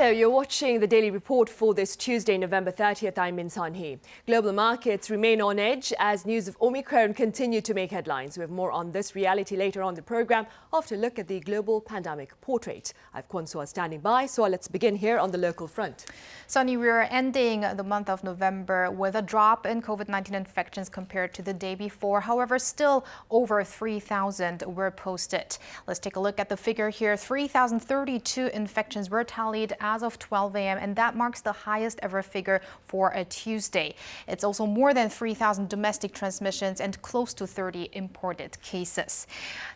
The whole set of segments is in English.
Hello, you're watching the Daily Report for this Tuesday, November 30th. I'm Min Sanhi. Global markets remain on edge as news of Omicron continue to make headlines. We have more on this reality later on the program after a look at the global pandemic portrait. I've Kwon Soa standing by, so let's begin here on the local front. Sunny, we are ending the month of November with a drop in COVID-19 infections compared to the day before. However, still over 3,000 were posted. Let's take a look at the figure here. 3,032 infections were tallied as of 12 a.m. and that marks the highest ever figure for a Tuesday. It's also more than 3,000 domestic transmissions and close to 30 imported cases.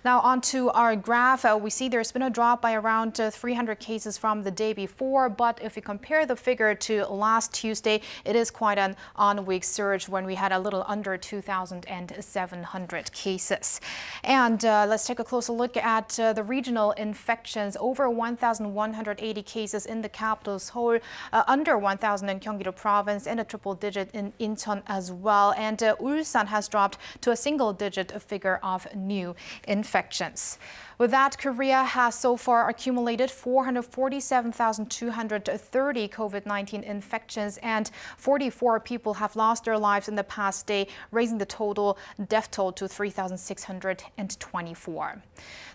Now on to our graph. We see there's been a drop by around 300 cases from the day before, but if we compare the figure to last Tuesday, it is quite an on-week surge when we had a little under 2,700 cases. And let's take a closer look at the regional infections. Over 1,180 cases in the capital Seoul, under 1,000 in Gyeonggi-do province, and a triple digit in Incheon as well. And Ulsan has dropped to a single digit figure of new infections. With that, Korea has so far accumulated 447,230 COVID-19 infections, and 44 people have lost their lives in the past day, raising the total death toll to 3,624.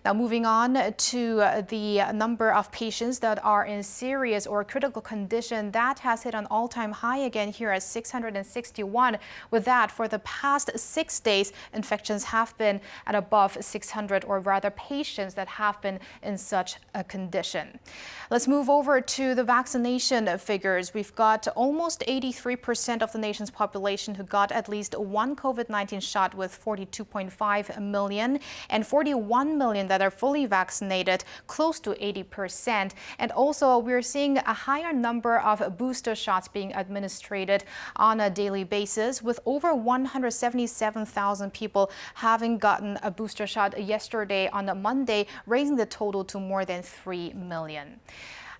Now, moving on to the number of patients that are in serious or critical condition, that has hit an all-time high again here at 661. With that, for the past 6 days, infections have been at above 600, or rather patients that have been in such a condition. Let's move over to the vaccination figures. We've got almost 83% of the nation's population who got at least one COVID-19 shot, with 42.5 million, and 41 million that are fully vaccinated, close to 80%. And also we're seeing a higher number of booster shots being administered on a daily basis, with over 177,000 people having gotten a booster shot yesterday on a Monday, raising the total to more than 3 million.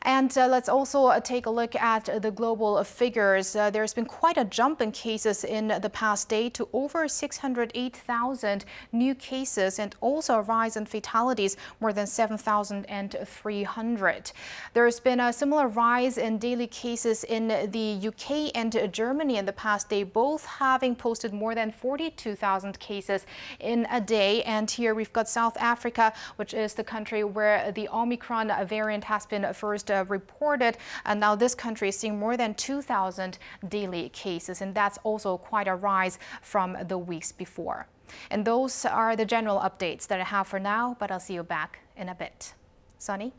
And let's also take a look at the global figures. There's been quite a jump in cases in the past day to over 608,000 new cases, and also a rise in fatalities, more than 7,300. There's been a similar rise in daily cases in the UK and Germany in the past day, both having posted more than 42,000 cases in a day. And here we've got South Africa, which is the country where the Omicron variant has been first reported, and now this country is seeing more than 2,000 daily cases, and that's also quite a rise from the weeks before. And those are the general updates that I have for now, but I'll see you back in a bit. Sunny?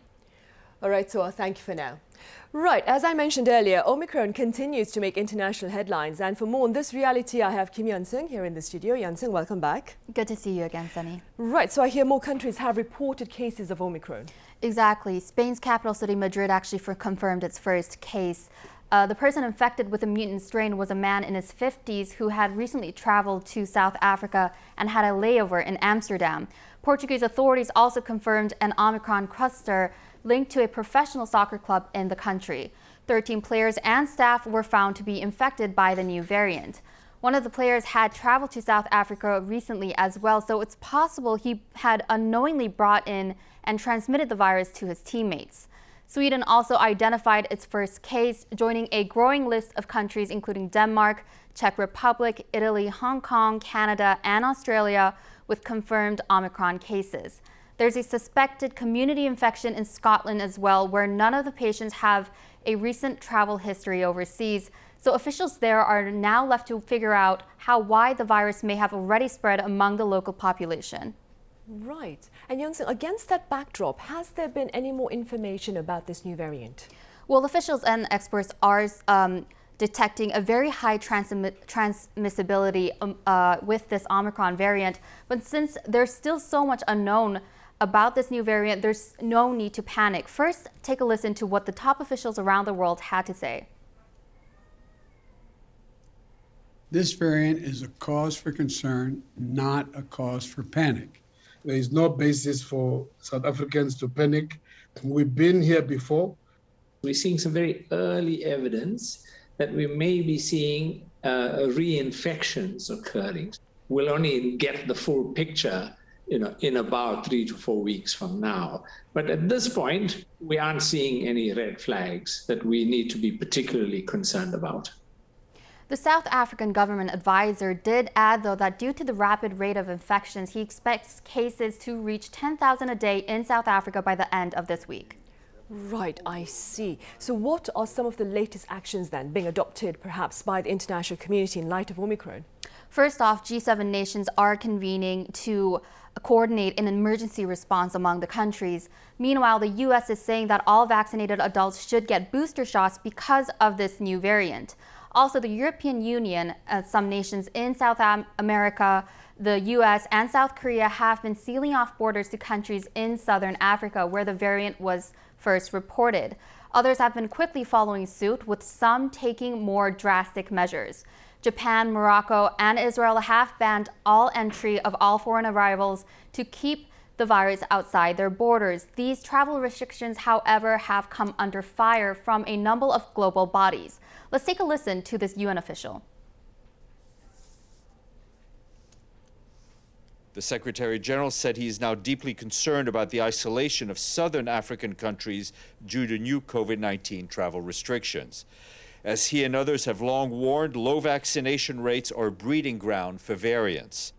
All right, so thank you for now. Right, as I mentioned earlier, Omicron continues to make international headlines. And for more on this reality, I have Kim Yeon-seung here in the studio. Yeon-seung, welcome back. Good to see you again, Sunny. Right, so I hear more countries have reported cases of Omicron. Exactly. Spain's capital city, Madrid, actually confirmed its first case. The person infected with the mutant strain was a man in his 50s who had recently traveled to South Africa and had a layover in Amsterdam. Portuguese authorities also confirmed an Omicron cluster linked to a professional soccer club in the country. 13 players and staff were found to be infected by the new variant. One of the players had traveled to South Africa recently as well, so it's possible he had unknowingly brought in and transmitted the virus to his teammates. Sweden also identified its first case, joining a growing list of countries including Denmark, Czech Republic, Italy, Hong Kong, Canada, and Australia with confirmed Omicron cases. There's a suspected community infection in Scotland as well, where none of the patients have a recent travel history overseas. So officials there are now left to figure out how wide the virus may have already spread among the local population. Right. And Yeon-seung, against that backdrop, has there been any more information about this new variant? Well, officials and experts are detecting a very high transmissibility with this Omicron variant. But since there's still so much unknown about this new variant, there's no need to panic. First, take a listen to what the top officials around the world had to say. This variant is a cause for concern, not a cause for panic. There is no basis for South Africans to panic. We've been here before. We're seeing some very early evidence that we may be seeing reinfections occurring. We'll only get the full picture in about 3 to 4 weeks from now. But at this point, we aren't seeing any red flags that we need to be particularly concerned about. The South African government advisor did add, though, that due to the rapid rate of infections, he expects cases to reach 10,000 a day in South Africa by the end of this week. Right, I see. So what are some of the latest actions then being adopted perhaps by the international community in light of Omicron? First off, G7 nations are convening to coordinate an emergency response among the countries. Meanwhile, the U.S. is saying that all vaccinated adults should get booster shots because of this new variant. Also, the European Union, some nations in South America, the U.S. and South Korea have been sealing off borders to countries in southern Africa where the variant was first reported. Others have been quickly following suit, with some taking more drastic measures. Japan, Morocco, and Israel have banned all entry of all foreign arrivals to keep the virus outside their borders. These travel restrictions, however, have come under fire from a number of global bodies. Let's take a listen to this UN official. The Secretary General said he is now deeply concerned about the isolation of southern African countries due to new COVID-19 travel restrictions. As he and others have long warned, low vaccination rates are a breeding ground for variants.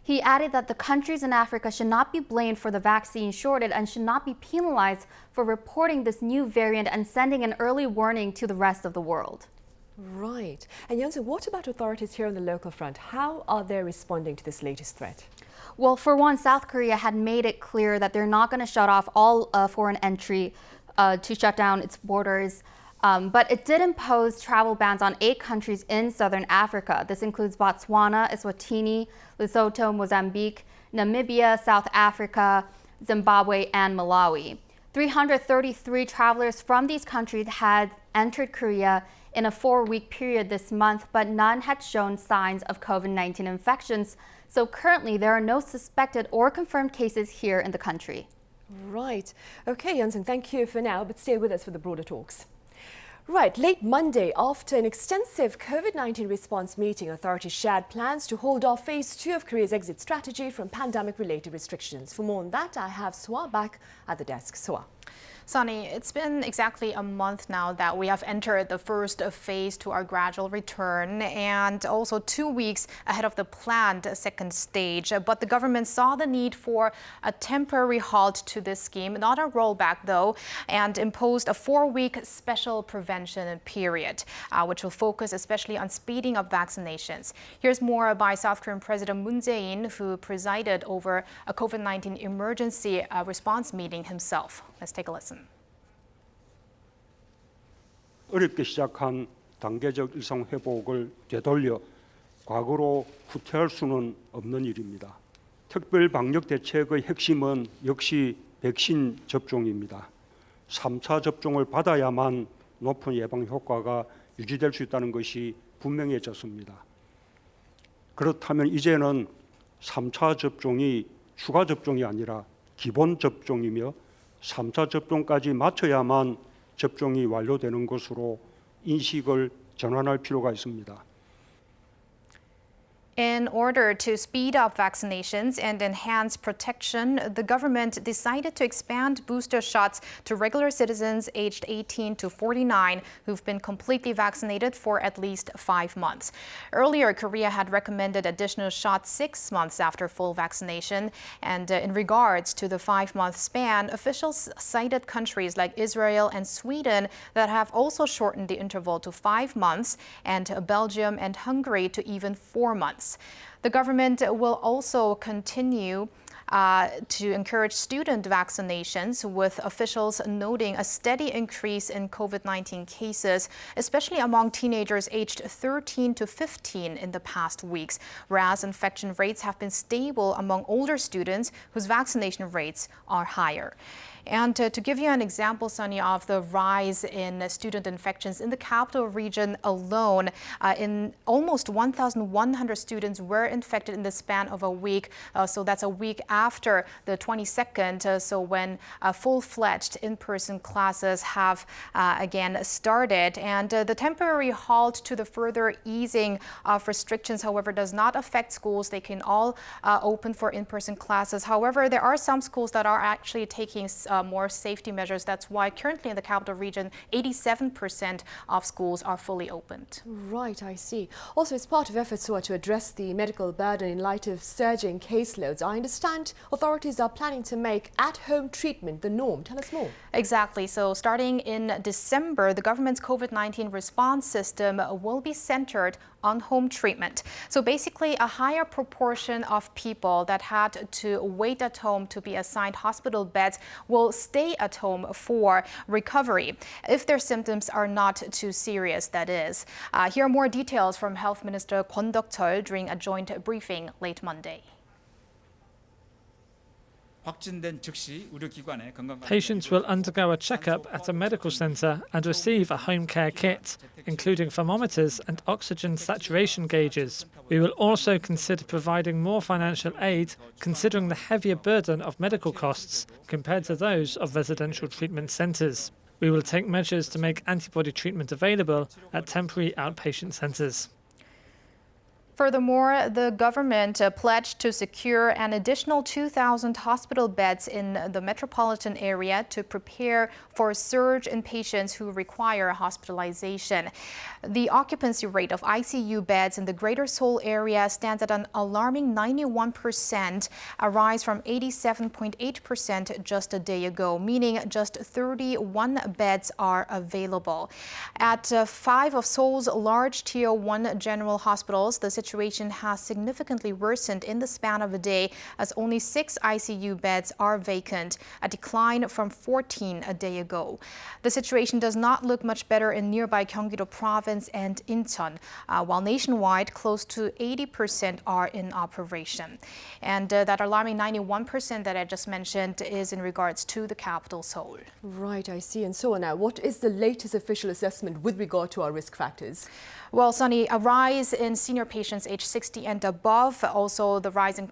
He added that the countries in Africa should not be blamed for the vaccine shortage and should not be penalized for reporting this new variant and sending an early warning to the rest of the world. Right. And Youngsu, what about authorities here on the local front? How are they responding to this latest threat? Well, for one, South Korea had made it clear that they're not going to shut off all foreign entry to shut down its borders. But it did impose travel bans on 8 countries in southern Africa. This includes Botswana, Eswatini, Lesotho, Mozambique, Namibia, South Africa, Zimbabwe, and Malawi. 333 travelers from these countries had entered Korea in a 4-week period this month, but none had shown signs of COVID-19 infections. So currently, there are no suspected or confirmed cases here in the country. Right. Okay, Yunsen, thank you for now, but stay with us for the broader talks. Right, late Monday, after an extensive COVID-19 response meeting, authorities shared plans to hold off phase 2 of Korea's exit strategy from pandemic-related restrictions. For more on that, I have Swa back at the desk. Swa. Sunny, it's been exactly a month now that we have entered the first phase to our gradual return, and also 2 weeks ahead of the planned second stage. But the government saw the need for a temporary halt to this scheme, not a rollback though, and imposed a 4-week special prevention period, which will focus especially on speeding up vaccinations. Here's more by South Korean President Moon Jae-in, who presided over a COVID-19 emergency response meeting himself. Let's take a listen. 어렵게 시작한 단계적 일상 회복을 되돌려 과거로 후퇴할 수는 없는 일입니다. 특별 방역 대책의 핵심은 역시 백신 접종입니다. 3차 접종을 받아야만 높은 예방 효과가 유지될 수 있다는 것이 분명해졌습니다. 그렇다면 이제는 3차 접종이 추가 접종이 아니라 기본 접종이며 3차 접종까지 마쳐야만 접종이 완료되는 것으로 인식을 전환할 필요가 있습니다. In order to speed up vaccinations and enhance protection, the government decided to expand booster shots to regular citizens aged 18 to 49 who've been completely vaccinated for at least 5 months. Earlier, Korea had recommended additional shots 6 months after full vaccination. And in regards to the 5-month span, officials cited countries like Israel and Sweden that have also shortened the interval to 5 months, and Belgium and Hungary to even 4 months. The government will also continue to encourage student vaccinations, with officials noting a steady increase in COVID-19 cases, especially among teenagers aged 13 to 15 in the past weeks, whereas infection rates have been stable among older students whose vaccination rates are higher. And to give you an example, Sunny, of the rise in student infections in the capital region alone, in almost 1,100 students were infected in the span of a week. So that's a week after the 22nd, so when full-fledged in-person classes have again started. And the temporary halt to the further easing of restrictions, however, does not affect schools. They can all open for in-person classes. However, there are some schools that are actually taking more safety measures. That's why currently in the capital region, 87% of schools are fully opened. Right, I see. Also, as part of efforts to address the medical burden in light of surging caseloads, I understand authorities are planning to make at-home treatment the norm. Tell us more. Exactly. So starting in December, the government's COVID-19 response system will be centered on home treatment. So basically, a higher proportion of people that had to wait at home to be assigned hospital beds will stay at home for recovery, if their symptoms are not too serious, that is. Here are more details from Health Minister Kwon Duk-cheol during a joint briefing late Monday. Patients will undergo a checkup at a medical centre and receive a home care kit, including thermometers and oxygen saturation gauges. We will also consider providing more financial aid, considering the heavier burden of medical costs compared to those of residential treatment centres. We will take measures to make antibody treatment available at temporary outpatient centres. Furthermore, the government pledged to secure an additional 2,000 hospital beds in the metropolitan area to prepare for a surge in patients who require hospitalization. The occupancy rate of ICU beds in the Greater Seoul area stands at an alarming 91%, a rise from 87.8% just a day ago, meaning just 31 beds are available. At 5 of Seoul's large Tier 1 general hospitals, the situation has significantly worsened in the span of a day, as only 6 ICU beds are vacant, a decline from 14 a day ago. The situation does not look much better in nearby Gyeonggi-do province and Incheon, while nationwide close to 80% are in operation. And that alarming 91% that I just mentioned is in regards to the capital, Seoul. Right, I see. And so now, what is the latest official assessment with regard to our risk factors? Well, Sunny, a rise in senior patients aged 60 and above, also the rise in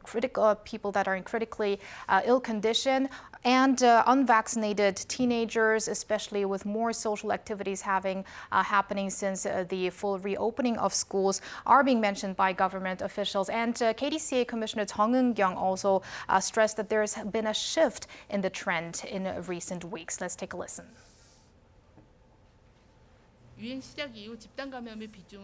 people that are in critically ill condition, and unvaccinated teenagers, especially with more social activities happening since the full reopening of schools, are being mentioned by government officials. And KDCA Commissioner Jung Eun-kyung also stressed that there has been a shift in the trend in recent weeks. Let's take a listen.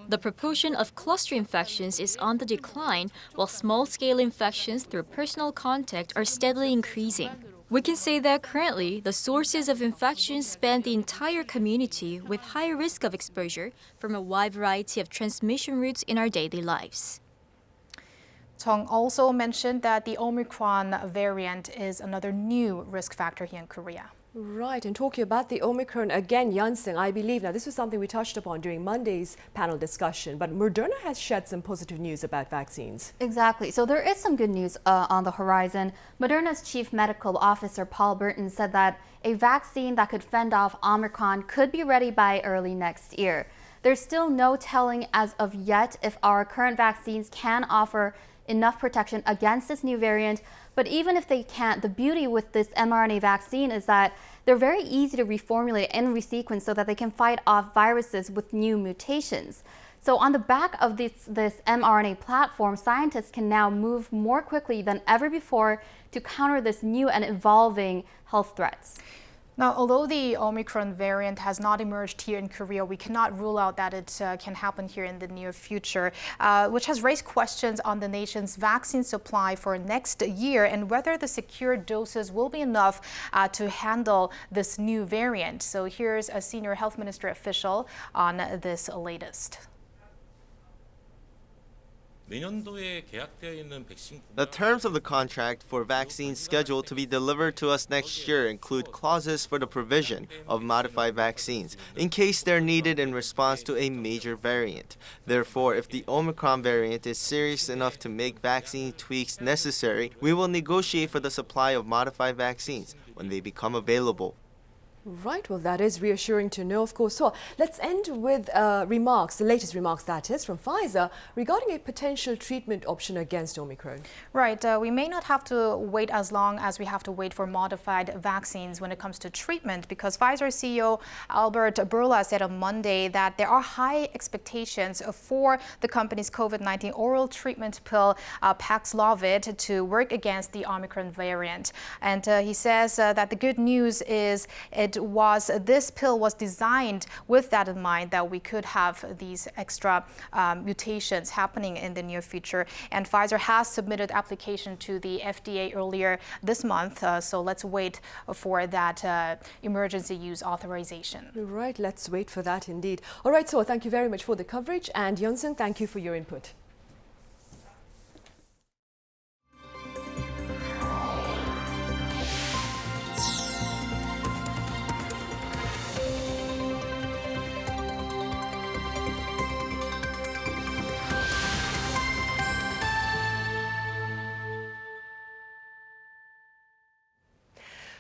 The proportion of cluster infections is on the decline, while small-scale infections through personal contact are steadily increasing. We can say that currently, the sources of infection span the entire community with high risk of exposure from a wide variety of transmission routes in our daily lives. Jung also mentioned that the Omicron variant is another new risk factor here in Korea. Right, and talking about the Omicron again, Yansung, I believe, now this was something we touched upon during Monday's panel discussion, but Moderna has shared some positive news about vaccines. Exactly. So there is some good news on the horizon. Moderna's chief medical officer, Paul Burton, said that a vaccine that could fend off Omicron could be ready by early next year. There's still no telling as of yet if our current vaccines can offer enough protection against this new variant. But even if they can't, the beauty with this mRNA vaccine is that they're very easy to reformulate and resequence so that they can fight off viruses with new mutations. So on the back of this mRNA platform, scientists can now move more quickly than ever before to counter this new and evolving health threats. Now, although the Omicron variant has not emerged here in Korea, we cannot rule out that it can happen here in the near future, which has raised questions on the nation's vaccine supply for next year and whether the secured doses will be enough to handle this new variant. So here's a senior health ministry official on this latest. The terms of the contract for vaccines scheduled to be delivered to us next year include clauses for the provision of modified vaccines in case they're needed in response to a major variant. Therefore, if the Omicron variant is serious enough to make vaccine tweaks necessary, we will negotiate for the supply of modified vaccines when they become available. Right, well, that is reassuring to know, of course. So let's end with remarks, the latest remarks, that is, from Pfizer regarding a potential treatment option against Omicron. Right, we may not have to wait as long as we have to wait for modified vaccines when it comes to treatment, because Pfizer CEO Albert Bourla said on Monday that there are high expectations for the company's COVID-19 oral treatment pill Paxlovid to work against the Omicron variant. And he says that the good news is this pill was designed with that in mind, that we could have these extra mutations happening in the near future. And Pfizer has submitted application to the FDA earlier this month. So let's wait for that emergency use authorization. Right, let's wait for that indeed. All right, so thank you very much for the coverage. And Yunsen, thank you for your input.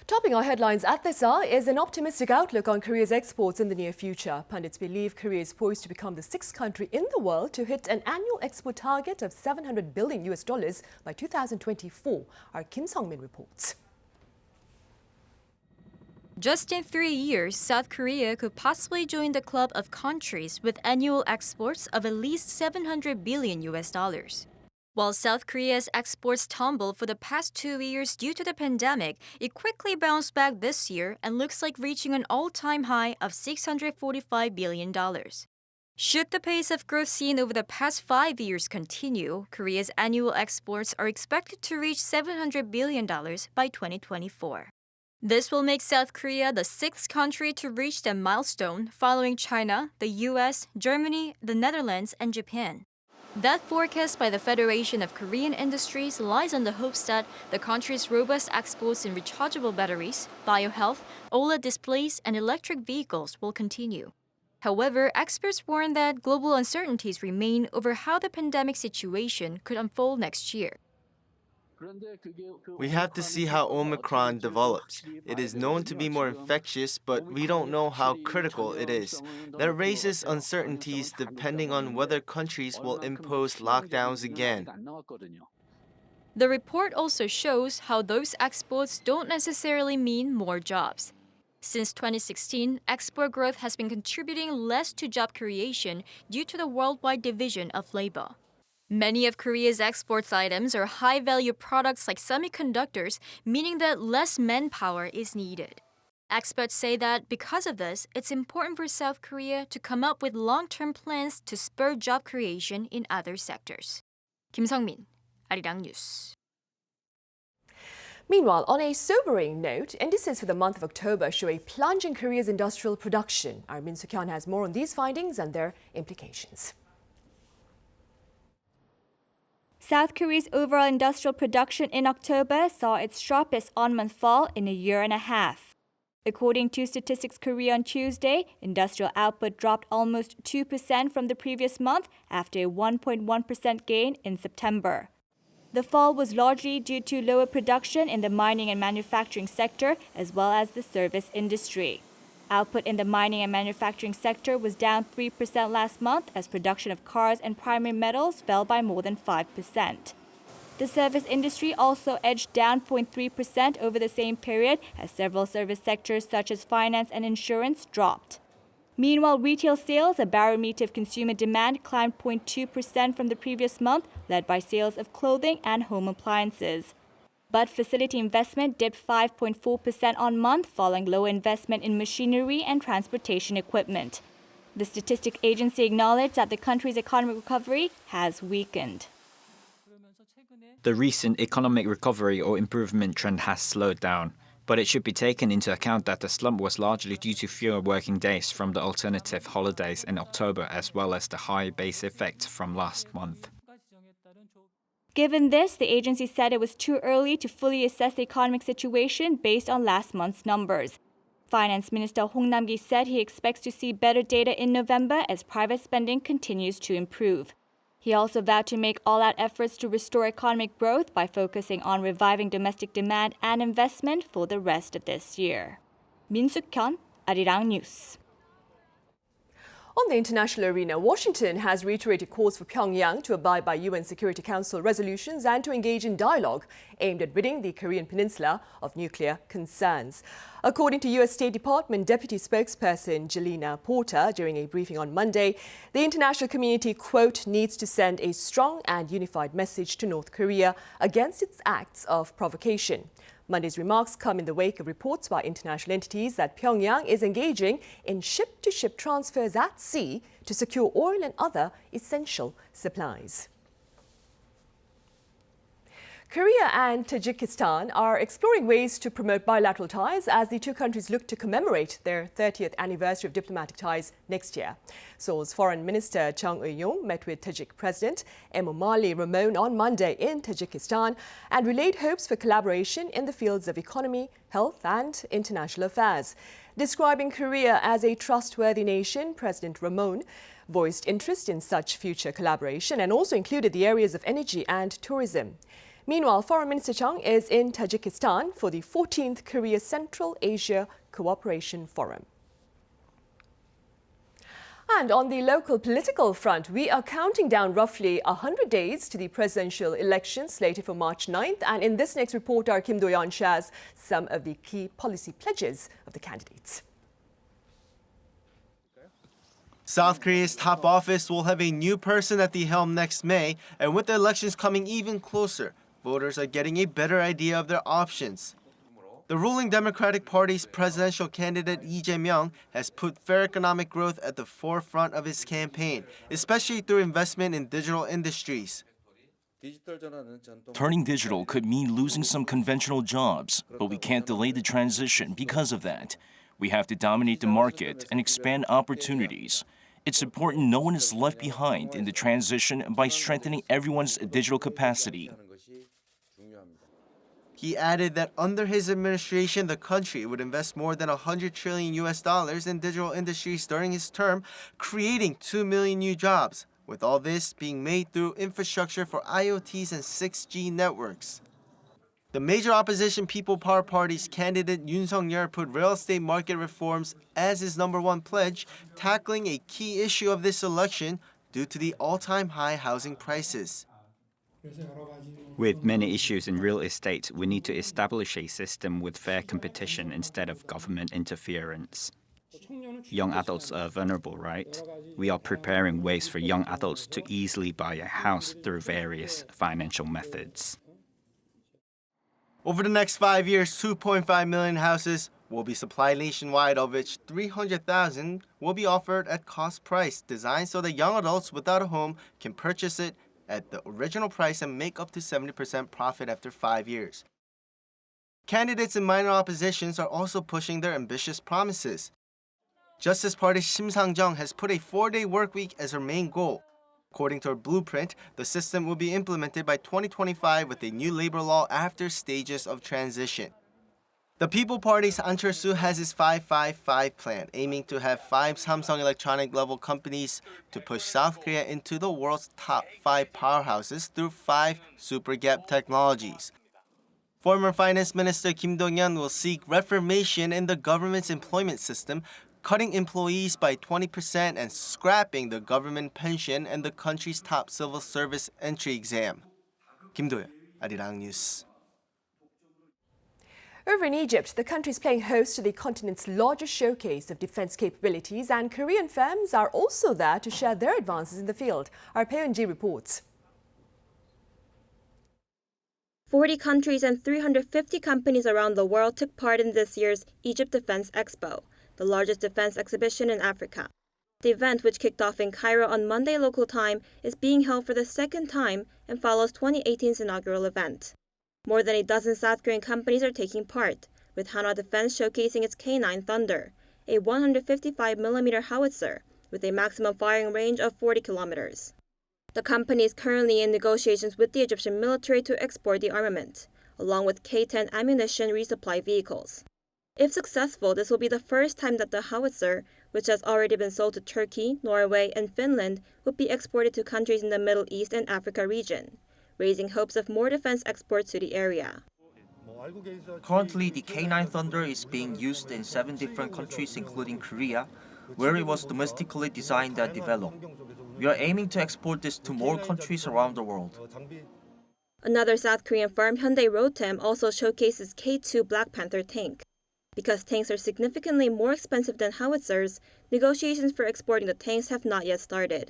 Topping our headlines at this hour is an optimistic outlook on Korea's exports in the near future. Pundits believe Korea is poised to become the 6th country in the world to hit an annual export target of $700 billion by 2024. Our Kim Sung-min reports. Just in 3 years, South Korea could possibly join the club of countries with annual exports of at least $700 billion. While South Korea's exports tumbled for the past 2 years due to the pandemic, it quickly bounced back this year and looks like reaching an all-time high of $645 billion. Should the pace of growth seen over the past 5 years continue, Korea's annual exports are expected to reach $700 billion by 2024. This will make South Korea the 6th country to reach the milestone, following China, the US, Germany, the Netherlands, and Japan. That forecast by the Federation of Korean Industries lies on the hopes that the country's robust exports in rechargeable batteries, biohealth, OLED displays, and electric vehicles will continue. However, experts warn that global uncertainties remain over how the pandemic situation could unfold next year. We have to see how Omicron develops. It is known to be more infectious, but we don't know how critical it is. That raises uncertainties depending on whether countries will impose lockdowns again. The report also shows how those exports don't necessarily mean more jobs. Since 2016, export growth has been contributing less to job creation due to the worldwide division of labor. Many of Korea's exports items are high-value products like semiconductors, meaning that less manpower is needed. Experts say that because of this, it's important for South Korea to come up with long-term plans to spur job creation in other sectors. Kim Sung-min, Arirang News. Meanwhile, on a sobering note, indices for the month of October show a plunge in Korea's industrial production. Our Min Soo-kyun has more on these findings and their implications. South Korea's overall industrial production in October saw its sharpest on-month fall in a year and a half. According to Statistics Korea on Tuesday, industrial output dropped almost 2% from the previous month after a 1.1% gain in September. The fall was largely due to lower production in the mining and manufacturing sector as well as the service industry. Output in the mining and manufacturing sector was down 3% last month as production of cars and primary metals fell by more than 5%. The service industry also edged down 0.3% over the same period as several service sectors such as finance and insurance dropped. Meanwhile, retail sales, a barometer of consumer demand, climbed 0.2% from the previous month, led by sales of clothing and home appliances. But facility investment dipped 5.4% on month, following lower investment in machinery and transportation equipment. The statistic agency acknowledged that the country's economic recovery has weakened. The recent economic recovery or improvement trend has slowed down, but it should be taken into account that the slump was largely due to fewer working days from the alternative holidays in October as well as the high base effect from last month. Given this, the agency said it was too early to fully assess the economic situation based on last month's numbers. Finance Minister Hong Nam-gi said he expects to see better data in November as private spending continues to improve. He also vowed to make all-out efforts to restore economic growth by focusing on reviving domestic demand and investment for the rest of this year. Min Suk-hyun, Arirang News. On the international arena, Washington has reiterated calls for Pyongyang to abide by UN Security Council resolutions and to engage in dialogue aimed at ridding the Korean peninsula of nuclear concerns. According to U.S. State Department Deputy Spokesperson Jelena Porter during a briefing on Monday, the international community, quote, needs to send a strong and unified message to North Korea against its acts of provocation. Monday's remarks come in the wake of reports by international entities that Pyongyang is engaging in ship-to-ship transfers at sea to secure oil and other essential supplies. Korea and Tajikistan are exploring ways to promote bilateral ties as the two countries look to commemorate their 30th anniversary of diplomatic ties next year. Seoul's Foreign Minister Chung Eui-yong met with Tajik President Emomali Rahmon on Monday in Tajikistan and relayed hopes for collaboration in the fields of economy, health and international affairs. Describing Korea as a trustworthy nation, President Rahmon voiced interest in such future collaboration and also included the areas of energy and tourism. Meanwhile, Foreign Minister Chung is in Tajikistan for the 14th Korea Central Asia Cooperation Forum. And on the local political front, we are counting down roughly 100 days to the presidential election slated for March 9th. And in this next report, our Kim Do-yeon shares some of the key policy pledges of the candidates. South Korea's top office will have a new person at the helm next May, and with the elections coming even closer, voters are getting a better idea of their options. The ruling Democratic Party's presidential candidate Lee Jae-myung has put fair economic growth at the forefront of his campaign, especially through investment in digital industries. Turning digital could mean losing some conventional jobs, but we can't delay the transition because of that. We have to dominate the market and expand opportunities. It's important no one is left behind in the transition by strengthening everyone's digital capacity. He added that under his administration, the country would invest more than $100 trillion in digital industries during his term, creating 2 million new jobs, with all this being made through infrastructure for IoTs and 6G networks. The major opposition People Power Party's candidate Yoon Suk-yeol put real estate market reforms as his #1 pledge, tackling a key issue of this election due to the all-time high housing prices. With many issues in real estate, we need to establish a system with fair competition instead of government interference. Young adults are vulnerable, right? We are preparing ways for young adults to easily buy a house through various financial methods. Over the next 5 years, 2.5 million houses will be supplied nationwide, of which 300,000 will be offered at cost price, designed so that young adults without a home can purchase it at the original price and make up to 70% profit after 5 years. Candidates in minor oppositions are also pushing their ambitious promises. Justice Party's Shim Sang-jung has put a 4-day workweek as her main goal. According to her blueprint, the system will be implemented by 2025 with a new labor law after stages of transition. The People Party's An Chol-soo has his 5-5-5 plan, aiming to have 5 Samsung Electronic-level companies to push South Korea into the world's top 5 powerhouses through 5 super gap technologies. Former Finance Minister Kim Dong-yeon will seek reformation in the government's employment system, cutting employees by 20% and scrapping the government pension and the country's top civil service entry exam. Kim Do-yeon, Arirang News. Over in Egypt, the country is playing host to the continent's largest showcase of defense capabilities, and Korean firms are also there to share their advances in the field. Our Peon-ji reports. 40 countries and 350 companies around the world took part in this year's Egypt Defense Expo, the largest defense exhibition in Africa. The event, which kicked off in Cairo on Monday local time, is being held for the second time and follows 2018's inaugural event. More than a dozen South Korean companies are taking part, with Hanwha Defense showcasing its K9 Thunder, a 155mm howitzer with a maximum firing range of 40 kilometers. The company is currently in negotiations with the Egyptian military to export the armament, along with K-10 ammunition resupply vehicles. If successful, this will be the first time that the howitzer, which has already been sold to Turkey, Norway, and Finland, would be exported to countries in the Middle East and Africa region, raising hopes of more defense exports to the area. Currently, the K9 Thunder is being used in 7 different countries, including Korea, where it was domestically designed and developed. We are aiming to export this to more countries around the world. Another South Korean firm, Hyundai Rotem, also showcases K2 Black Panther tank. Because tanks are significantly more expensive than howitzers, negotiations for exporting the tanks have not yet started.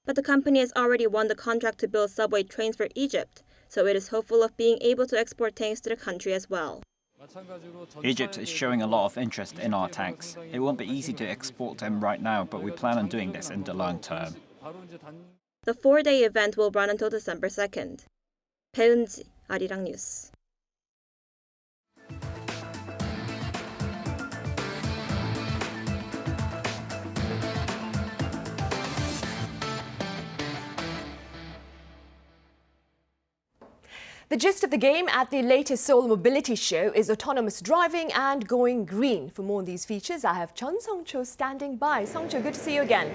But the company has already won the contract to build subway trains for Egypt, so it is hopeful of being able to export tanks to the country as well. Egypt is showing a lot of interest in our tanks. It won't be easy to export them right now, but we plan on doing this in the long term. The 4-day event will run until December 2nd. 배은지, 아리랑 뉴스. The gist of the game at the latest Seoul Mobility Show is autonomous driving and going green. For more on these features, I have Chun Song-cho standing by. Song-cho, good to see you again.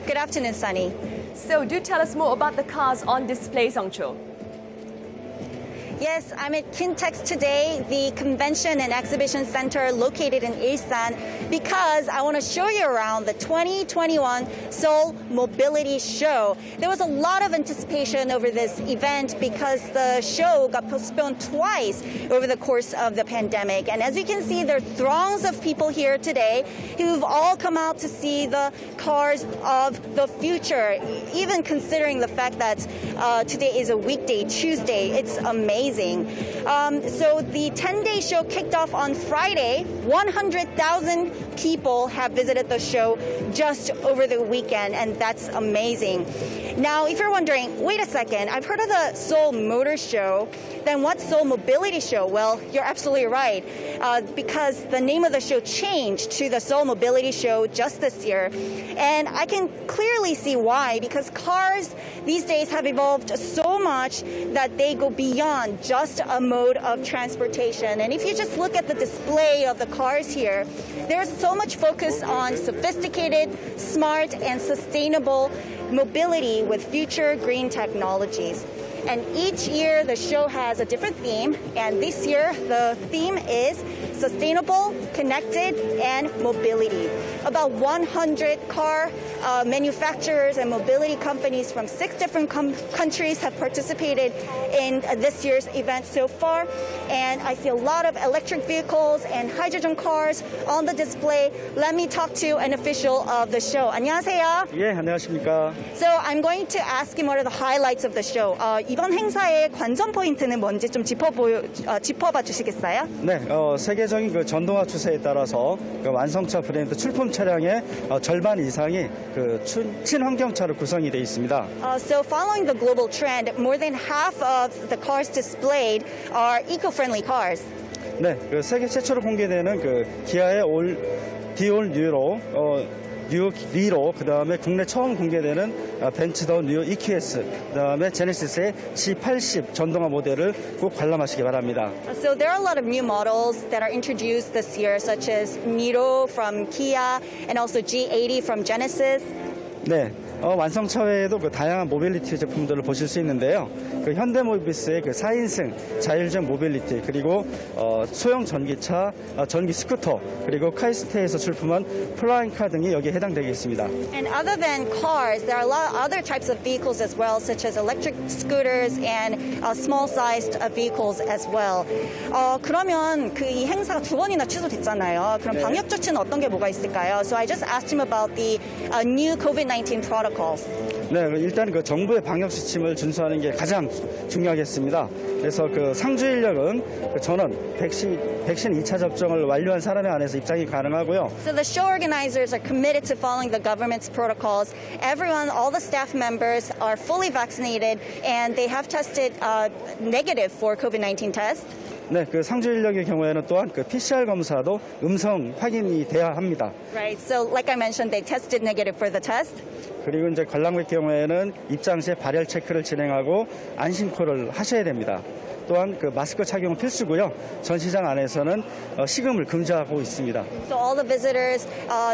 Good afternoon, Sunny. So do tell us more about the cars on display, Song-cho. Yes, I'm at Kintex today, the convention and exhibition center located in Ilsan, because I want to show you around the 2021 Seoul Mobility Show. There was a lot of anticipation over this event because the show got postponed twice over the course of the pandemic. And as you can see, there are throngs of people here today who've all come out to see the cars of the future, even considering the fact that today is a weekday, Tuesday. It's amazing. So the 10-day show kicked off on Friday. 100,000 people have visited the show just over the weekend, and that's amazing. Now, if you're wondering, wait a second, I've heard of the Seoul Motor Show. Then what's Seoul Mobility Show? Well, you're absolutely right, because the name of the show changed to the Seoul Mobility Show just this year. And I can clearly see why, because cars these days have evolved so much that they go beyond just a mode of transportation. And if you just look at the display of the cars here, there's so much focus on sophisticated, smart, and sustainable mobility with future green technologies. And each year the show has a different theme, and this year the theme is sustainable, connected, and mobility. About 100 car manufacturers and mobility companies from 6 different countries have participated in this year's event so far. And I see a lot of electric vehicles and hydrogen cars on the display. Let me talk to an official of the show. 안녕하세요. 예, 안녕하십니까. So I'm going to ask him what are the highlights of the show. 이번 행사의 관전 포인트는 뭔지 좀 짚어봐 주시겠어요? 네, 세계적인 그 전동화 추세에 따라서 그 완성차 브랜드 출품 차량의 절반 이상이 그 친환경차로 구성이 되어 있습니다. So following the global trend, more than half of the cars displayed are eco-friendly cars. 네, 그 세계 최초로 공개되는 그 기아의 디올 뉴로 뉴 리로, 그다음에 국내 처음 공개되는 벤츠 더 뉴 EQS, 그다음에 제네시스의 G80 전동화 모델을 꼭 관람하시기 바랍니다. So there are a lot of new models that are introduced this year, such as Niro from Kia and also G80 from Genesis. 네. 완성차 외에도 그 다양한 모빌리티 제품들을 보실 수 있는데요. 그 현대모비스의 그 4인승 자율주행 모빌리티, 그리고 소형 전기차, 전기 스쿠터, 그리고 카이스트에서 출품한 플라잉카 등이 여기에 해당되어 있습니다. And other than cars, there are a lot of other types of vehicles as well, such as electric scooters and small-sized vehicles as well. 그러면 그 이 행사가 2번이나 취소됐잖아요. 그럼 방역 조치는 어떤 게 뭐가 있을까요? So I just asked him about the new COVID-19 protocols. 네, 일단 그 정부의 방역 지침을 준수하는 게 가장 중요하겠습니다. 그래서 그 상주 인력은 그 전원 백신 2차 접종을 완료한 사람에 한해서 입장이 가능하고요. So the show organizers are committed to following the government's protocols. Everyone, all the staff members are fully vaccinated and they have tested negative for COVID-19 tests. 네, 그 상주 인력의 경우에는 또한 그 PCR 검사도 음성 확인이 돼야 합니다. Right. So, like I mentioned, they tested negative for the test. 그리고 이제 관람객 경우에는 입장 시 발열 체크를 진행하고 안심코를 하셔야 됩니다. 또한 그 마스크 착용은 필수고요. 전시장 안에서는 식음을 금지하고 있습니다. So all the visitors,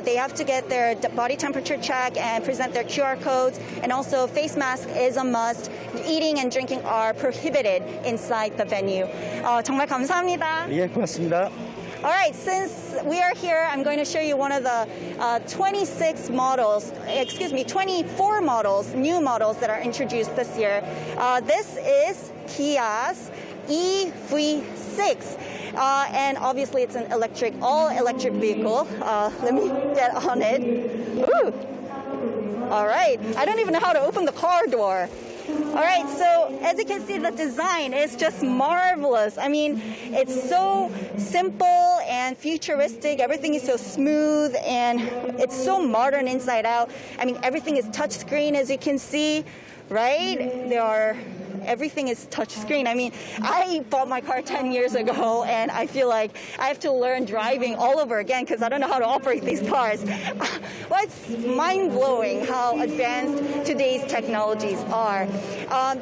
they have to get their body temperature check and present their QR codes. And also face mask is a must. Eating and drinking are prohibited inside the venue. 정말 감사합니다. 예, 고맙습니다. All right, since we are here, I'm going to show you one of the 24 models, new models that are introduced this year. This is Kia's EV6. And obviously it's an all electric vehicle. Let me get on it. Ooh. All right, I don't even know how to open the car door. All right, so as you can see, the design is just marvelous. I mean, it's so simple and futuristic. Everything is so smooth and it's so modern inside out. I mean, everything is touchscreen, as you can see, right? Everything is touchscreen. I mean, I bought my car 10 years ago, and I feel like I have to learn driving all over again because I don't know how to operate these cars. Well, it's mind-blowing how advanced today's technologies are.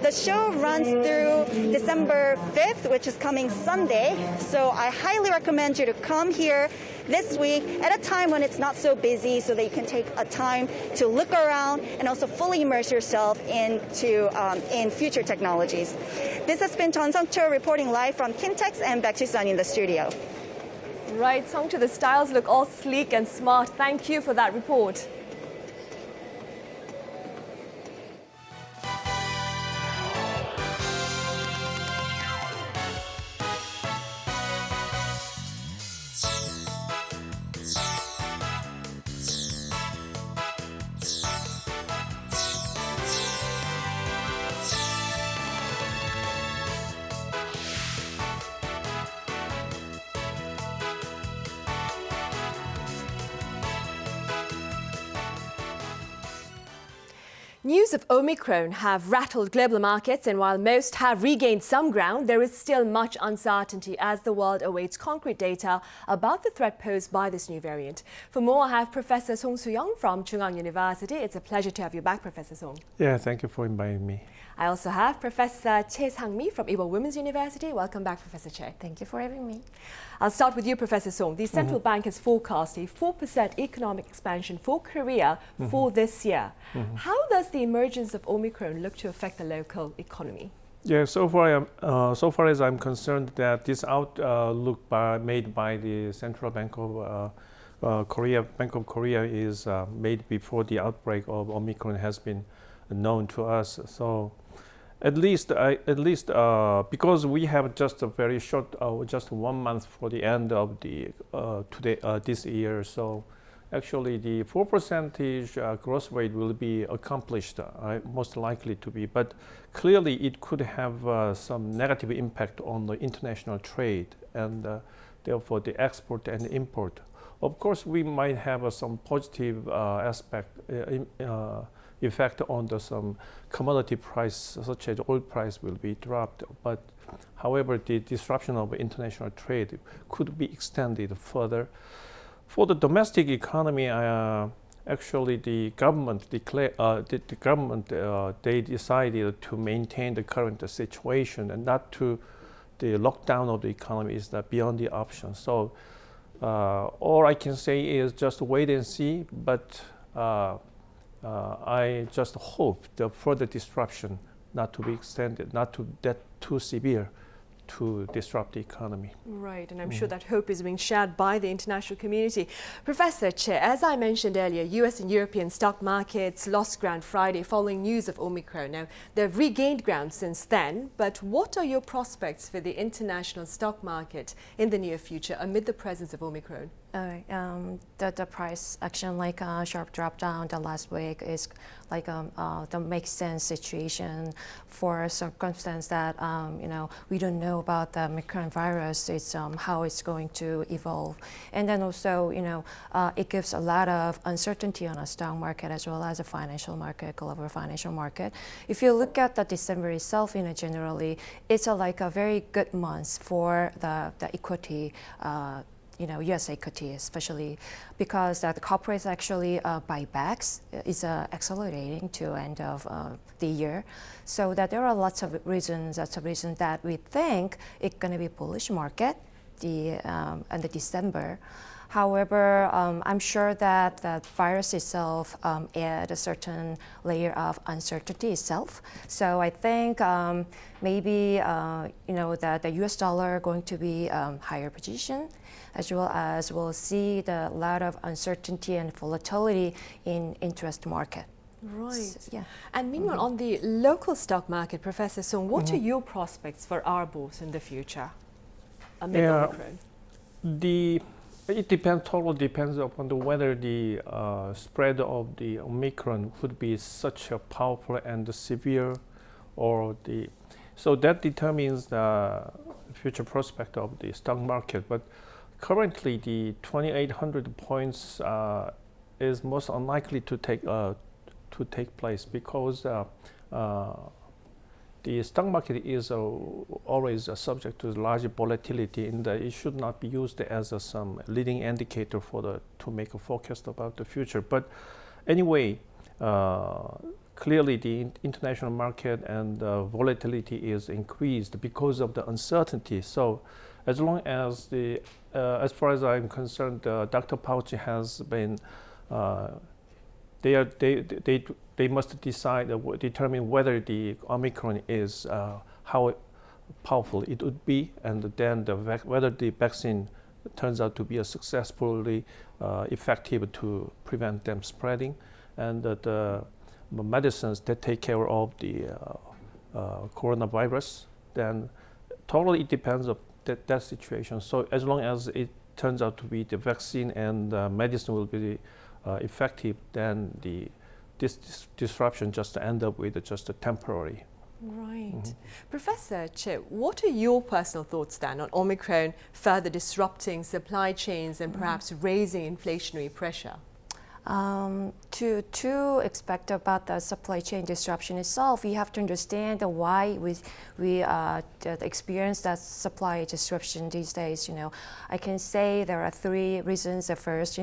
The show runs through December 5th, which is coming Sunday, so I highly recommend you to come here this week at a time when it's not so busy so that you can take a time to look around and also fully immerse yourself in future technologies. This has been Chun Sung-cho reporting live from Kintex, and back to Sunny in the studio. Right, Sung-cho, the styles look all sleek and smart. Thank you for that report. News of Omicron have rattled global markets, and while most have regained some ground, there is still much uncertainty as the world awaits concrete data about the threat posed by this new variant. For more, I have Professor Song Soo-young from Chungang University. It's a pleasure to have you back, Professor Song. Yeah, thank you for inviting me. I also have Professor Che Sang-mi from Ewha Women's University. Welcome back, Professor Che. Thank you for having me. I'll start with you, Professor Song. The central bank has forecast a 4% economic expansion for Korea for this year. How does the emergence of Omicron look to affect the local economy? Yeah, so far as I'm concerned, that this outlook made by the Central Bank of Korea is made before the outbreak of Omicron has been known to us. So at least because we have just a very short, just 1 month for the end of the this year. So actually the 4% growth rate will be accomplished, most likely to be. But clearly it could have some negative impact on the international trade and therefore the export and import. Of course, we might have some positive effect on some commodity price, such as oil price will be dropped. But however, the disruption of international trade could be extended further. For the domestic economy, actually the government they decided to maintain the current situation and not to the lockdown of the economy is beyond the option. So all I can say is just wait and see. But I just hope the further disruption not to be extended, not to that too severe to disrupt the economy. Right, and I'm sure that hope is being shared by the international community. Professor Che, as I mentioned earlier, US and European stock markets lost ground Friday following news of Omicron. Now, they've regained ground since then, but what are your prospects for the international stock market in the near future amid the presence of Omicron? The price action, like a sharp drop down the last week, is like the make sense situation for a circumstance that we don't know about the Omicron virus. It's how it's going to evolve, and then also it gives a lot of uncertainty on the stock market as well as the financial market, global financial market. If you look at the December itself, generally, it's like a very good month for the equity. U.S. equity, especially because the corporates actually buybacks is accelerating to end of the year. So that there are lots of reasons. That's a reason that we think it's going to be bullish market in the December. However, I'm sure that the virus itself add a certain layer of uncertainty itself. So I think maybe that the U.S. dollar going to be higher position, as well as we'll see the lot of uncertainty and volatility in interest market. Right. So, yeah. And meanwhile, on the local stock market, Professor Song, what are your prospects for our bourse in the future amid Omicron? It totally depends upon whether the spread of the Omicron would be such a powerful and severe, so that determines the future prospect of the stock market. But currently, the 2,800 points is most unlikely to take place because the stock market is always subject to large volatility, and it should not be used as some leading indicator to make a forecast about the future. But anyway, clearly the international market and volatility is increased because of the uncertainty. So as long as as far as I'm concerned, Dr. Fauci has been, they must determine whether the Omicron is how powerful it would be, and then whether the vaccine turns out to be successfully effective to prevent them spreading, and the medicines that take care of the coronavirus. Then totally it depends on that situation. So as long as it turns out to be the vaccine and medicine will be effective, then this disruption just end up with just a temporary. Right. Professor Chip, what are your personal thoughts then on Omicron further disrupting supply chains and perhaps raising inflationary pressure? To expect about the supply chain disruption itself, we have to understand why we experience that supply disruption these days. I can say there are three reasons. The first,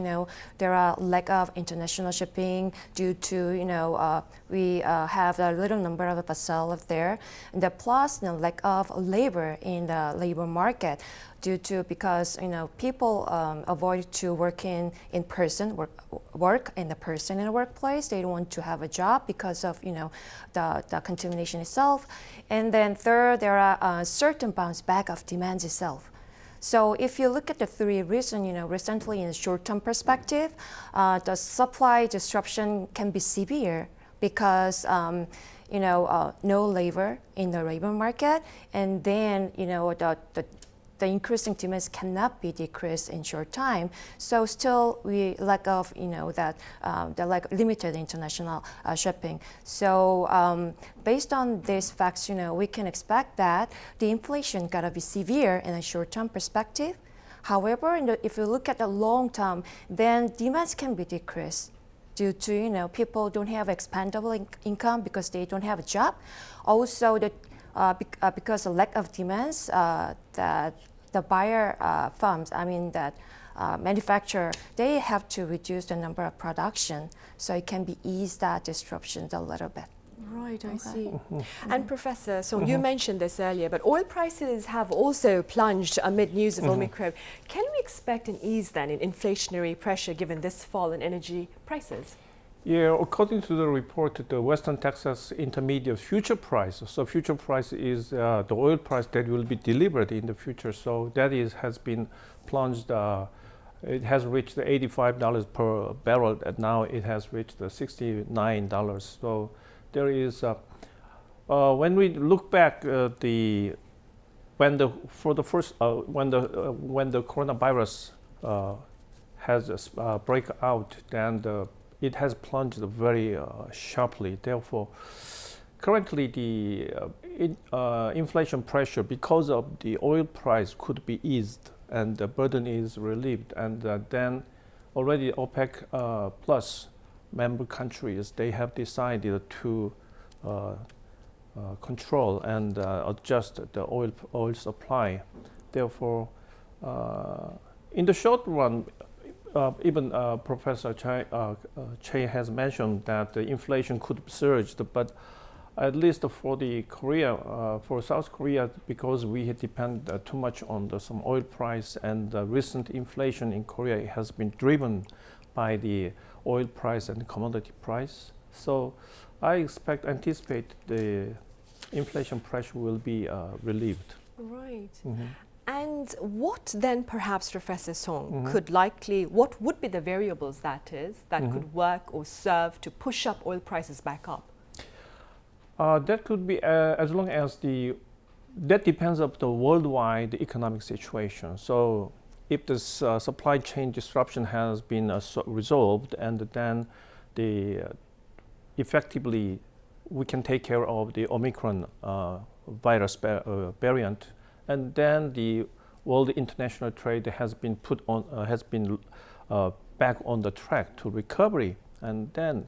there are lack of international shipping due to we have a little number of vessels there, and the plus lack of labor in the labor market because people avoid to work in person work in the person in the workplace. They don't want to have a job because of the contamination itself. And then third, there are certain bounce back of demand itself. So if you look at the three reasons, recently in a short-term perspective, the supply disruption can be severe because no labor in the labor market, and then the increasing demands cannot be decreased in short time. So still we lack of the limited international shipping. So based on these facts, we can expect that the inflation gotta be severe in a short-term perspective. However, if you look at the long term, then demands can be decreased due to people don't have expendable income because they don't have a job. Also, because of lack of demands, that the buyer firms, manufacturer, they have to reduce the number of production, so it can be ease that disruptions a little bit. Right, I see. And Professor, so you mentioned this earlier, but oil prices have also plunged amid news of Omicron. Can we expect an ease then in inflationary pressure given this fall in energy prices? Yeah, according to the report, the Western Texas Intermediate future price. So future price is the oil price that will be delivered in the future. So that has been plunged. It has reached $85 per barrel, and now it has reached $69. So there is when we look back when the coronavirus has break out, then it has plunged very sharply. Therefore, currently the inflation pressure because of the oil price could be eased and the burden is relieved. And then already OPEC plus member countries, they have decided to control and adjust the oil supply. Therefore, in the short run, even Professor Che has mentioned that the inflation could surge, but at least for the for South Korea, because we depend too much on some oil price, and the recent inflation in Korea has been driven by the oil price and commodity price. So I anticipate the inflation pressure will be relieved. Right. Mm-hmm. And what then, perhaps, Professor Song, Mm-hmm. could likely, what would be the variables that Mm-hmm. could work or serve to push up oil prices back up? That could be as long as that depends on the worldwide economic situation. So if the supply chain disruption has been resolved, and then effectively we can take care of the Omicron virus variant, and then the world international trade has been back on the track to recovery, and then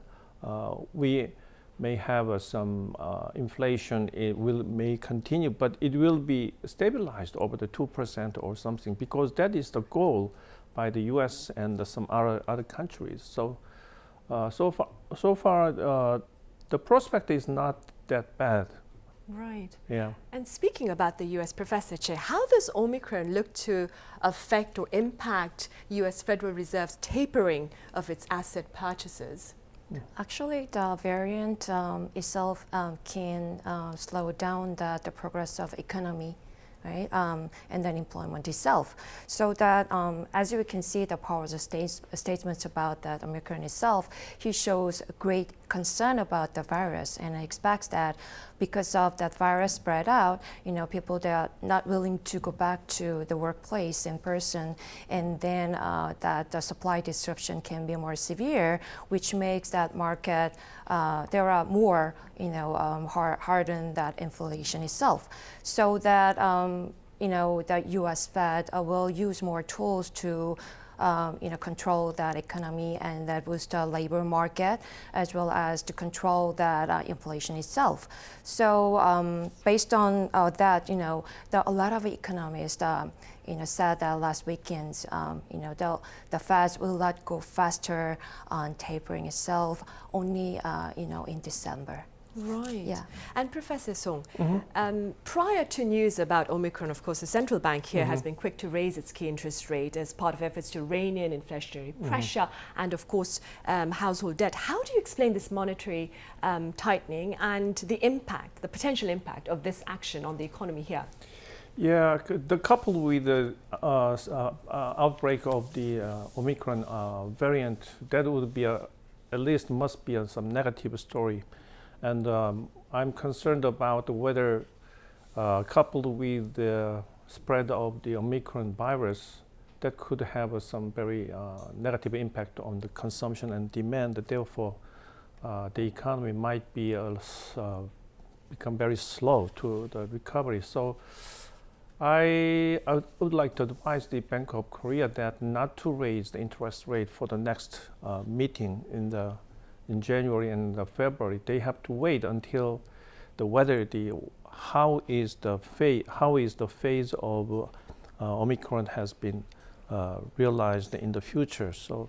we may have some inflation. It may continue, but it will be stabilized over the 2% or something, because that is the goal by the U.S. and some other countries. So, so far, the prospect is not that bad. Right. Yeah. And speaking about the U.S., Professor Che, how does Omicron look to affect or impact U.S. Federal Reserve's tapering of its asset purchases? Actually, the variant itself can slow down the progress of economy, right? And then employment itself. So that, as you can see, the Powell's statements about that Omicron itself, he shows a great concern about the virus, and expects that because of that virus spread out, people that are not willing to go back to the workplace in person, and then that the supply disruption can be more severe, which makes that market, there are more, harden that inflation itself. So that, that U.S. Fed will use more tools to control that economy, and that boost the labor market, as well as to control that inflation itself. So based on that, a lot of economists, said that last weekend, the Fed will not go faster on tapering itself, only, in December. Right. Yeah. And Professor Song, Mm-hmm. prior to news about Omicron, of course, the central bank here has Mm-hmm. been quick to raise its key interest rate as part of efforts to rein in inflationary pressure and, of course, household debt. How do you explain this monetary tightening and the impact, the potential impact of this action on the economy here? Yeah, coupled with the outbreak of the Omicron variant, that would be at least must be some negative story. And I'm concerned about whether, coupled with the spread of the Omicron virus, that could have some very negative impact on the consumption and demand. Therefore, the economy might be become very slow to the recovery. So, I would like to advise the Bank of Korea that not to raise the interest rate for the next meeting in January and February. They have to wait until how is the phase of Omicron has been realized in the future. So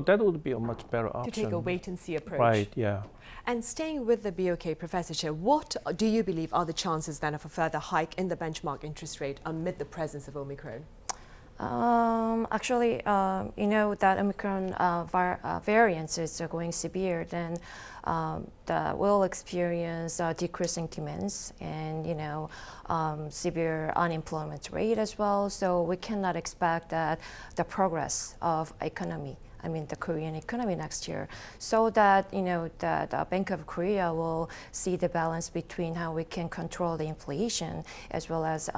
that would be a much better option. To take a wait-and-see approach. Right, yeah. And staying with the BOK, Professor Che, what do you believe are the chances then of a further hike in the benchmark interest rate amid the presence of Omicron? Actually, that Omicron variants is going severe, then we'll experience decreasing demands and, severe unemployment rate as well. So we cannot expect that the progress of economy the Korean economy next year, so that the Bank of Korea will see the balance between how we can control the inflation as well as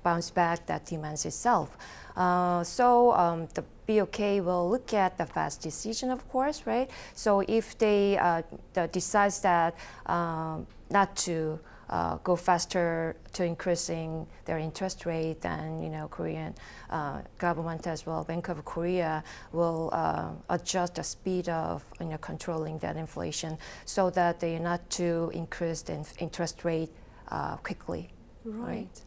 bounce back that demand itself. The BOK will look at the fast decision, of course, right? So if they decide that not to go faster to increasing their interest rate, then Korean government as well, Bank of Korea will adjust the speed of controlling that inflation so that they not to increase the interest rate quickly. Right.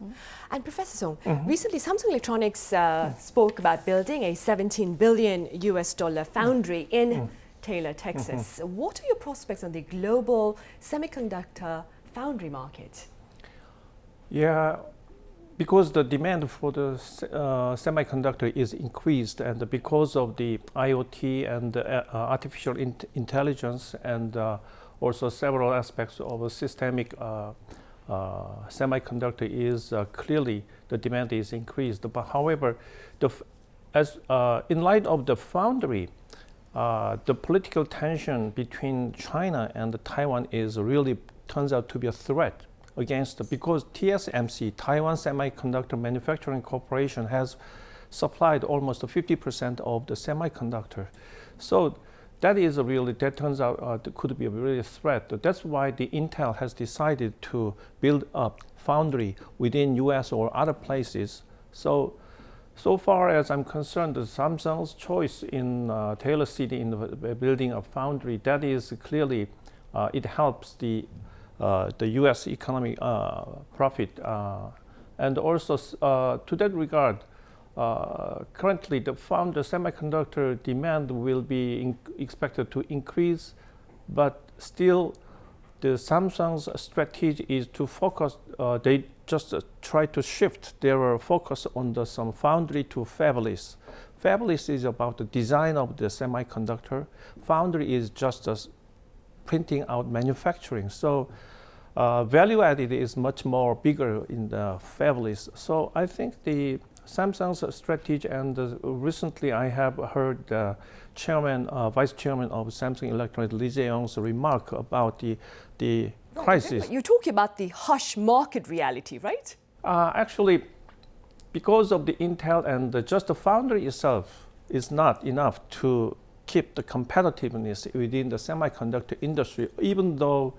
And Professor Song, recently Samsung Electronics spoke about building a $17 billion foundry in Taylor, Texas. What are your prospects on the global semiconductor foundry market? Yeah, because the demand for the semiconductor is increased, and because of the IoT and artificial intelligence, and also several aspects of a systemic semiconductor is clearly the demand is increased. But however, in light of the foundry, the political tension between China and Taiwan is really turns out to be a threat against, because TSMC, Taiwan Semiconductor Manufacturing Corporation, has supplied almost 50% of the semiconductor. So that turns out could be a really threat. That's why the Intel has decided to build up foundry within US or other places. So far as I'm concerned, Samsung's choice in Taylor City in the building of foundry, that is clearly, it helps the US economic profit. And also to that regard, currently the semiconductor demand will be expected to increase, but still the Samsung's strategy is to focus, they just try to shift their focus on some foundry to fabless. Fabless is about the design of the semiconductor. Foundry is just printing out manufacturing. So value added is much more bigger in the fabless. So I think the Samsung's strategy, and recently I have heard the vice chairman of Samsung Electronics, Lee Jae-young's remark about the crisis. You're talking about the harsh market reality, right? Actually, because of the Intel and just the foundry itself is not enough to keep the competitiveness within the semiconductor industry, even though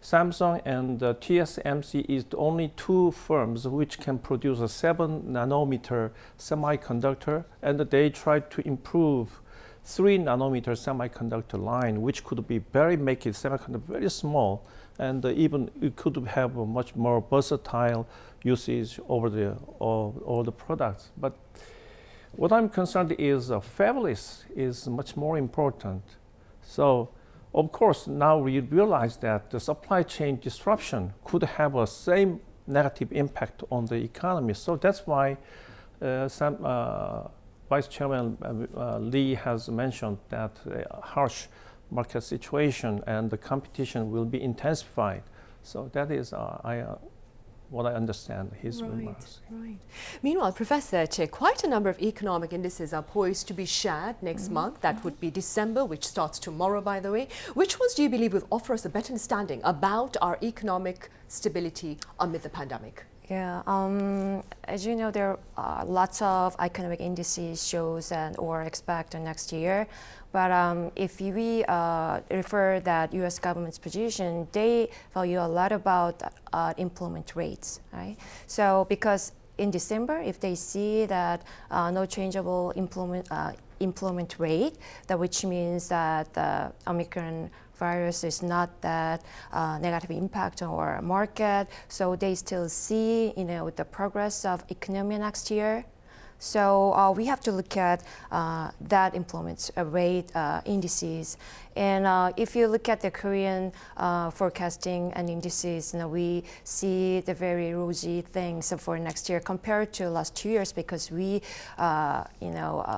Samsung and TSMC is the only two firms which can produce a 7 nanometer semiconductor, and they tried to improve 3 nanometer semiconductor line, which could be make it semiconductor very small, and even it could have a much more versatile usage over all the products. But what I'm concerned is fabless is much more important. So of course, now we realize that the supply chain disruption could have a same negative impact on the economy. So that's why Vice Chairman Lee has mentioned that a harsh market situation and the competition will be intensified. So that is what I understand his remarks. Right. Meanwhile, Professor Che, quite a number of economic indices are poised to be shared next month. That would be December, which starts tomorrow, by the way. Which ones do you believe will offer us a better understanding about our economic stability amid the pandemic? Yeah, as you know, there are lots of economic indices shows or expect next year. But if we refer that U.S. government's position, they value a lot about employment rates, right? So because in December, if they see that no changeable employment rate, which means that the Omicron virus is not that negative impact on our market, so they still see the progress of economy next year. So we have to look at that employment rate indices. And if you look at the Korean forecasting and indices, we see the very rosy things for next year compared to last 2 years, because we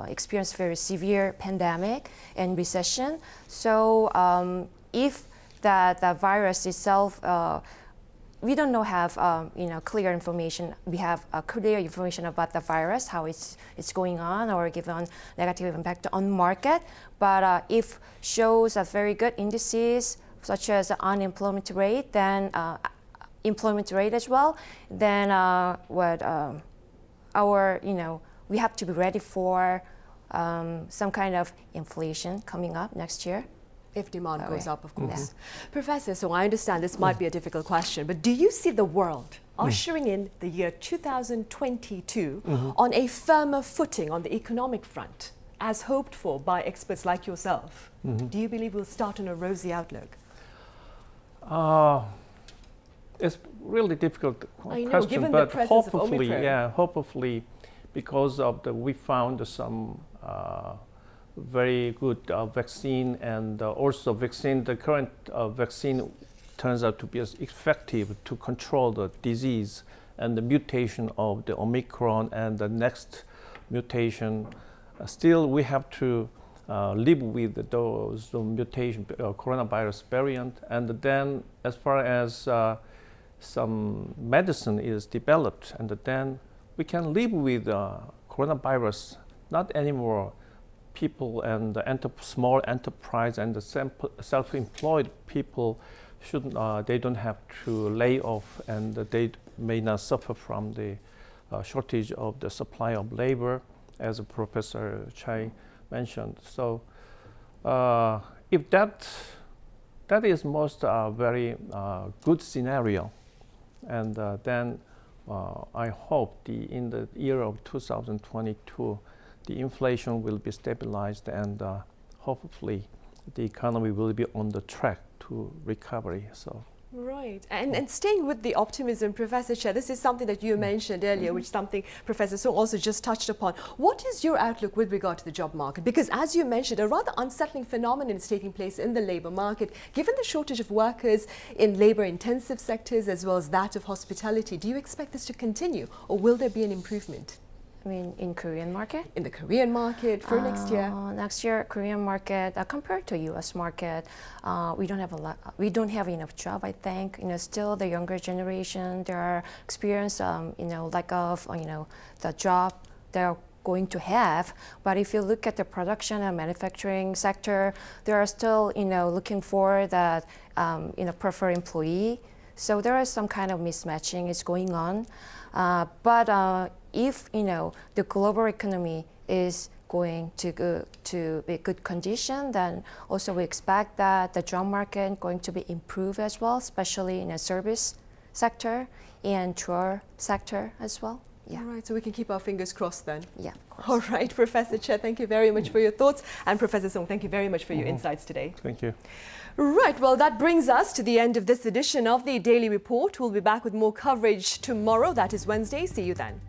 experienced very severe pandemic and recession. So if the virus itself we don't know have clear information. We have clear information about the virus, how it's going on, or given negative impact on market. But if shows a very good indices such as the unemployment rate, then employment rate as well, then we have to be ready for some kind of inflation coming up next year. If demand goes up, of course. Yeah. Professor, so I understand this might be a difficult question, but do you see the world ushering in the year 2022 on a firmer footing on the economic front, as hoped for by experts like yourself? Do you believe we'll start on a rosy outlook? It's really difficult I know, question, given but the presence of hopefully, Omicron. hopefully, because of we found some very good vaccine, and also the current vaccine turns out to be as effective to control the disease and the mutation of the Omicron and the next mutation. Still, we have to live with those mutation coronavirus variant, and then as far as some medicine is developed, and then we can live with coronavirus, not anymore. People and the small enterprise and the self-employed people they don't have to lay off, and they may not suffer from the shortage of the supply of labor, as Professor Chai mentioned. So if that is most very good scenario, and then I hope in the year of 2022, the inflation will be stabilized, and hopefully the economy will be on the track to recovery. So. Right. And staying with the optimism, Professor Che, this is something that you mentioned earlier, which something Professor Song also just touched upon. What is your outlook with regard to the job market? Because as you mentioned, a rather unsettling phenomenon is taking place in the labor market. Given the shortage of workers in labor-intensive sectors as well as that of hospitality, do you expect this to continue, or will there be an improvement? I mean, in Korean market? In the Korean market for next year? Next year, Korean market compared to U.S. market, we don't have enough job. I think still the younger generation, they are experience lack of the job they're going to have. But if you look at the production and manufacturing sector, they are still looking for that preferred employee. So there is some kind of mismatching is going on. But if the global economy is going to be good condition, then also we expect that the job market is going to be improved as well, especially in the service sector and tour sector as well. Yeah. All right, so we can keep our fingers crossed then. Yeah, of course. All right, Professor Che, thank you very much for your thoughts. And Professor Song, thank you very much for your insights today. Thank you. Right, well, that brings us to the end of this edition of the Daily Report. We'll be back with more coverage tomorrow. That is Wednesday. See you then.